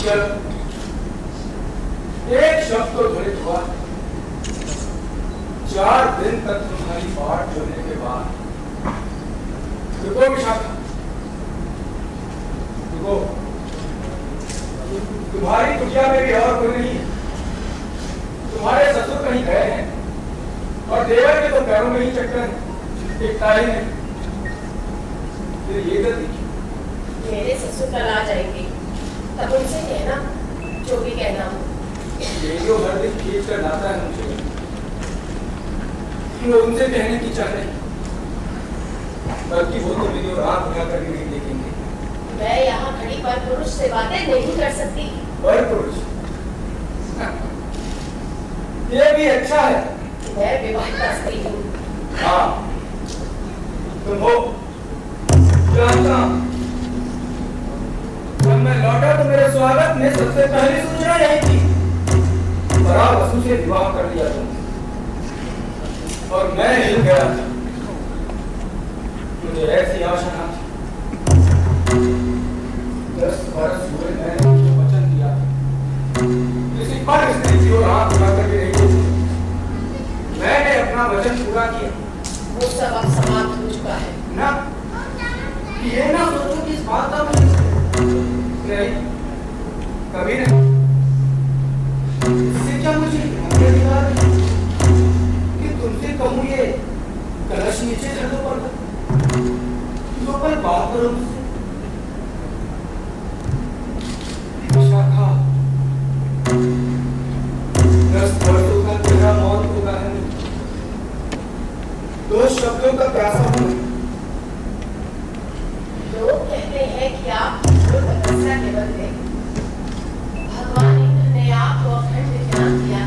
चल, एक शब्द तो ध्वनित हुआ। 4 दिन तक तुम्हारी बाट जोड़ने के बाद रुको विशाखा, रुको। तुम्हारी कुटिया में भी और कोई नहीं है। तुम्हारे ससुर कहीं गए हैं और देवर के तो पैरों में ही चक्कर है, एक तारी है। फिर ये गति मेरे ससुर कल आ जाएंगे, तब उनसे कहना जो भी कहना हो। ये जो हर दिन खींच कर लाता है मुझे, वो उनसे कहने की चाह रही, बल्कि वो तो मेरी और आंख उठा कर भी नहीं देखेंगे। मैं यहाँ खड़ी पर पुरुष से बातें नहीं कर सकती। पर पुरुष ये भी अच्छा है। मैं विवाहिता स्त्री हूँ। हाँ, तुम हो। जानता हूँ। जब मैं लौटा तो मेरे स्वागत में सबसे पहली सूचना यही थी, बड़ा वसु से विवाह कर लिया तुमने। और मैं हिल गया था, मुझे ऐसी आशा न थी। 10 बरस हुए मैंने मुझे वचन दिया था, किसी पर स्त्री की ओर हाथ उठा करके नहीं देखूंगा। मैंने अपना वचन पूरा किया। वो सब अब समाप्त हो चुका है ना, ये ना सोचो कि इस बात का मुझे नहीं, कभी नहीं। इससे क्या मुझे अधिकार है कि तुमसे कहूँ ये कलश नीचे धर दो पर बात करो मुझसे। विशाखा, 10 वर्षों का तेरा मौत होगा है, 2 शब्दों का प्यासा हूँ। लोग कहते हैं कि आप तपस्या के बदले भगवान इंद्र ने आपको अखंड ज्ञान दिया।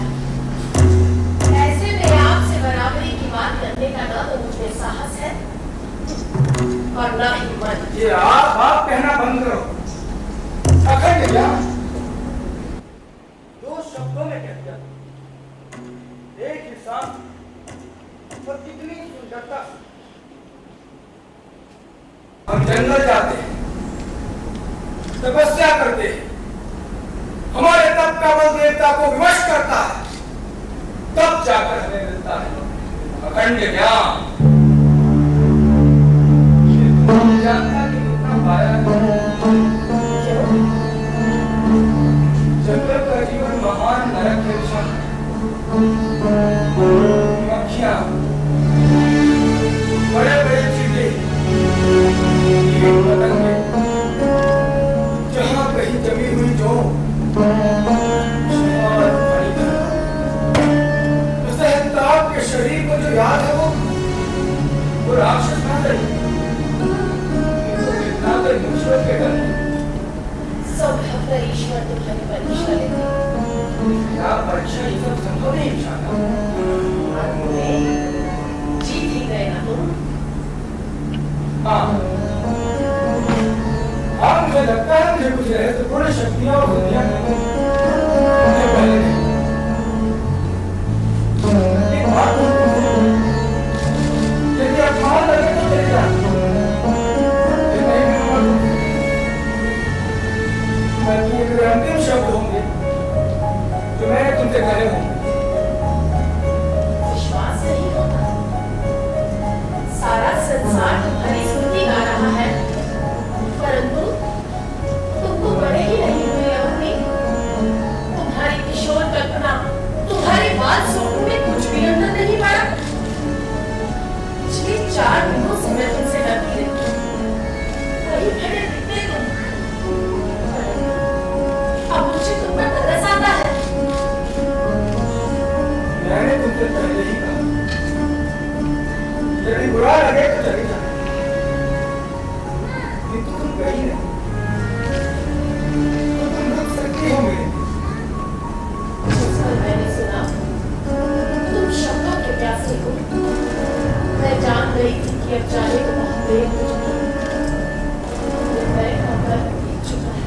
ऐसे में आपसे बराबरी की बात करने का ना तो मुझे साहस है और ना हिम्मत। ये आप कहना बंद करो। अखंड ज्ञान 2 शब्दों में कह दिया, एक ही साथ और कितनी सुंदरता। हम जंगल जाते हैं, तपस्या करते हैं, हमारे तप का बल देवता को विवश करता है, तब जाकर हमें मिलता है अखंड ज्ञान। जानता कि कितना पाया जंगल का जीवन महान नरक है विशाल। मक्खियां, बड़े बड़े चीते, पतंगे, जहां कहीं जमी हुई जो के शरीर को जो याद है वो राक्षस ना करे, ना तो ईश्वर के डर। सौभाग्य ईश्वर तुम्हारी परीक्षा लेते। क्या परीक्षा ये सब संभव नहीं विशाखा। जीत ही गए ना तुम। हाँ, मुझे लगता है मुझे कुछ रहस्यपूर्ण शक्तियां और दुनिया मुझे पहले नहीं। एक बात यदि अपमान लगे तो चले जाए, बल्कि ये मेरे अंतिम शब्द होंगे जो मैं तुमसे कहे होंगे। विश्वास नहीं होता। सारा संसार तुम्हारी स्तुति गा रहा है, परंतु तुमको बड़े ही नहीं हुए अपनी। तुम्हारी किशोर कल्पना, तुम्हारी बात सुनने में कुछ भी अंतर नहीं पड़ा। पिछले 4 दिनों से मैं तुमसे डरती रही, कहीं खड़े दिखते तुम। अब मुझे तुम पर तरस आता है। मैंने तुमसे पहले ही कहा, यदि बुरा लगे तो चली जाए, किंतु तुम गई नहीं, तो तुम रुक सकती हो मेरे। मैंने सुना तुम शब्दों के प्यासे हो। मैं जान गई थी कि अब जाने को बहुत देर हो चुकी है। मैं खबर बीत चुका है।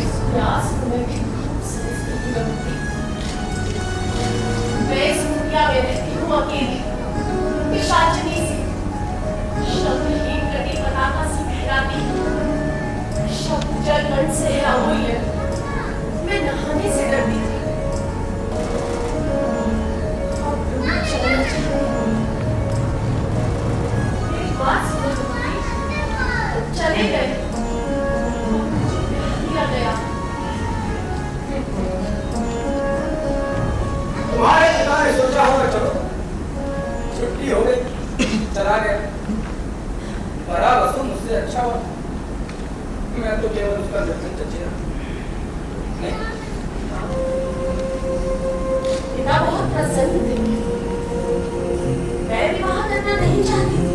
इस प्यास को मैं भी समझती हूँ लगती। मैं इस दुनिया में रहती हूँ अकेली, पिशाचिनी सी, शब्दहीन कटी पताका सी फैलाती हूँ। जलमन से है अमूल्य, मैं नहाने से डरती थी। अब तुम चलना चाहती हो। मेरी बात सुनो तुम चले गए, दिया गया। तुम्हारे पिता ने सोचा होगा चलो छुट्टी हो गई, चला गया। बड़ा वसु मुझसे अच्छा हुआ, मैं तो केवल उसका दर्शन चचेरा। नहीं, पिता बहुत प्रसन्न थे। मैं विवाह करना नहीं चाहती थी।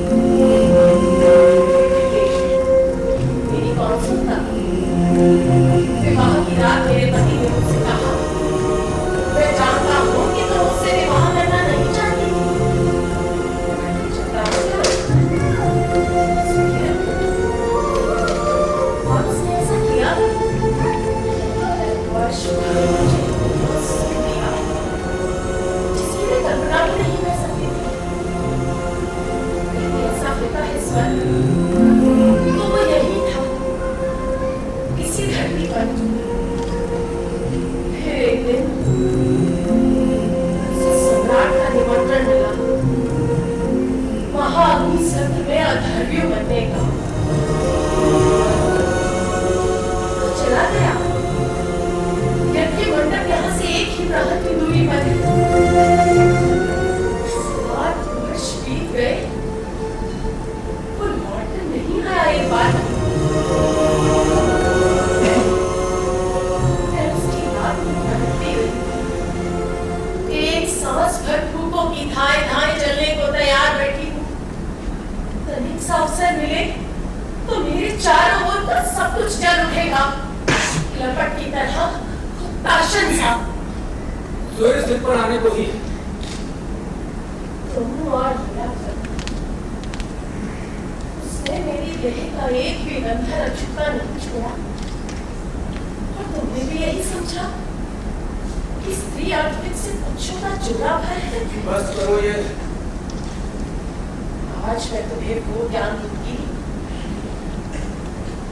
मेरी कौन सुनता? विवाह की रात मेरे पति ने मुझसे कहा, मैं जानता हूँ कि तुम मुझसे विवाह करना नहीं चाहती। और उसने ऐसा किया। वर्ष भर मुझे बहुत सुख दिया, जिसकी मैं कल्पना भी नहीं कर सकती थी। लेकिन ऐसा होता है स्वर, तो वो यही था, इसी धरती पर। फिर एक दिन उसे सम्राट का निमंत्रण मिला, महाअग्नि सत्र में अधर्वियों बनने का। तो चला गया। यज्ञ मंडप यहाँ से एक ही प्रहर की दूरी पर है। 7 वर्ष बीत गए, वो लौट कर नहीं आया एक बार। मैं उसकी रात में भटकती रही। एक सांस भर फूकों की धाए जलने को तैयार बैठी हूँ। तनिक सा अवसर मिले तो मेरे चारों ओर का सब कुछ जल उठेगा, लपट की तरह, ताशन सा। सूर्य सिर पर आने को ही तुम और हीरा चंद, उसने मेरी देह का एक भी बंधन अछूता नहीं छोड़ा। और तुमने भी यही समझा कि स्त्री आत्मिक से पुरुषों का जुड़ा भर है। बस करो ये। आज मैं तुम्हें वो ज्ञान दूंगी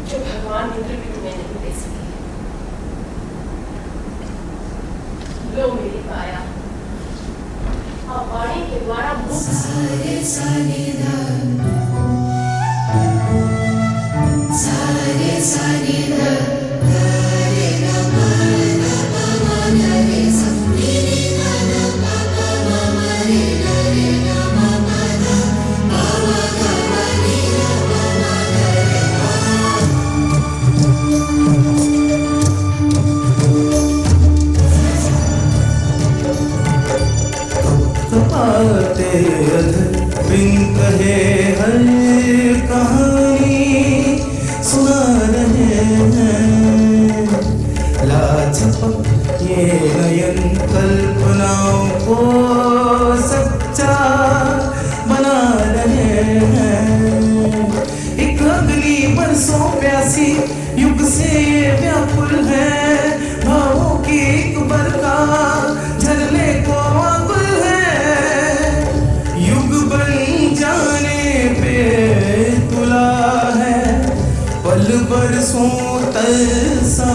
जो भगवान इंद्र भी तुम्हें नहीं दे सके। लो मेरी काया, आप वाणी के द्वारा सारे सारे धा सारे सारे धा रे ग म रे सा रे ग म रे ग म ध म ग रे ग कपाते बिन कहे हर कहानी सुना रहे हैं। लाजपत ये नयन कल्पनाओं को सच्चा बना रहे हैं। एक अग्नि बरसों प्यासी युग से ये व्याकुल है, भावों की एक बरका झरने को आकुल है। युग बन जाने पे तुला है, पल बरसों तरसा